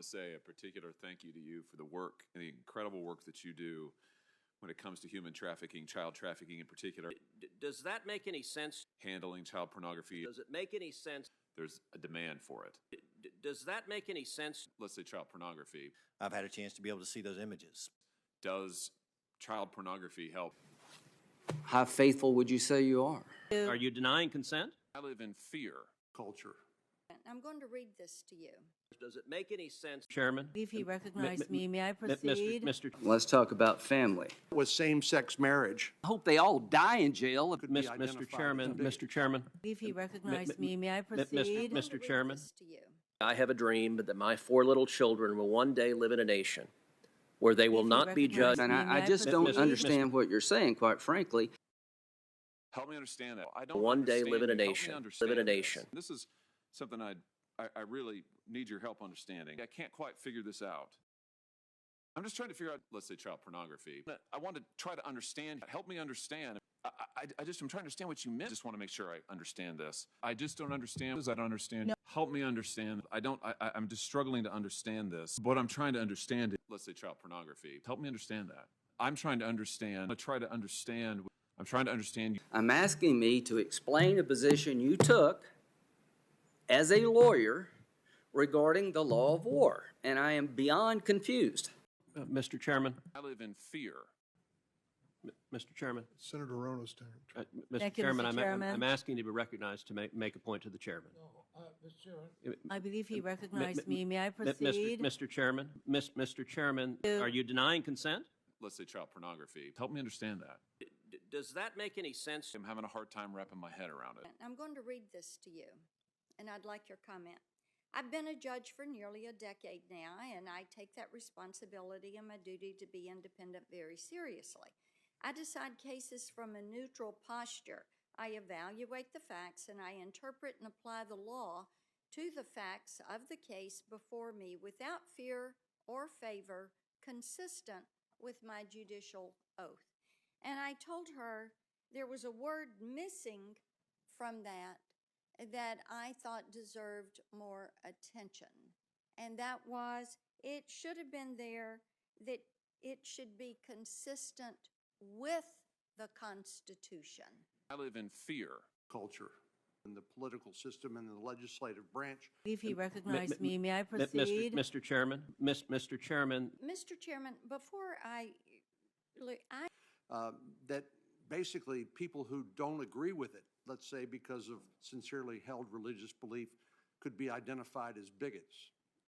to say a particular thank you to you for the work and the incredible work that you do when it comes to human trafficking, child trafficking in particular. Does that make any sense? Handling child pornography. Does it make any sense? There's a demand for it. Does that make any sense? Let's say child pornography. I've had a chance to be able to see those images. Does child pornography help? How faithful would you say you are? Are you denying consent? I live in fear. Culture. I'm going to read this to you. Does it make any sense, Chairman? If he recognized me, may I proceed? Mr. Let's talk about family. Was same-sex marriage. I hope they all die in jail. Could be Mr. identified Chairman, as bigots. Mr. Chairman, If he recognized me, may I m- proceed? Mr. I'm going to Chairman. read this to you. I have a dream that my 4 little children will one day live in a nation where they will If you not be recognize judged. And May I I just don't proceed? understand what you're saying, quite frankly. Help me understand that. I don't One day live in a understand you. Help me nation. Live understand in a this. nation. This is something I really need your help understanding. I can't quite figure this out. I'm just trying to figure out, let's say, child pornography. I want to try to understand. Help me understand. I'm trying to understand what you meant. I just want to make sure I understand this. I just don't understand. I don't understand. No. Help me understand. I'm just struggling to understand this. What I'm trying to understand is, let's say, child pornography. Help me understand that. I'm trying to understand. I'm trying to understand you. I'm asking me to explain a position you took as a lawyer regarding the law of war, and I am beyond confused. Mr. Chairman, I live in fear. Mr. Chairman, Senator Rono's turn. Mr. Thank you, Chairman, Mr. Chairman. I'm asking to be recognized to make a point to the chairman. I believe he recognized me, may I Mr. proceed? Mr. Chairman, Mr. Chairman, are you denying consent? Let's say child pornography. Help me understand that. Does that make any sense? I'm having a hard time wrapping my head around it. I'm going to read this to you, and I'd like your comment. I've been a judge for nearly a decade now, and I take that responsibility and my duty to be independent very seriously. I decide cases from a neutral posture. I evaluate the facts, and I interpret and apply the law to the facts of the case before me without fear or favor, consistent with my judicial oath. And I told her there was a word missing from that I thought deserved more attention. And that was, it should have been there, that it should be consistent with the Constitution. I live in fear. Culture. In the political system and the legislative branch. If he recognized me, may I proceed? Mr. Chairman, Mr. Chairman. Mr. Chairman, before That basically people who don't agree with it, let's say because of sincerely held religious belief, could be identified as bigots.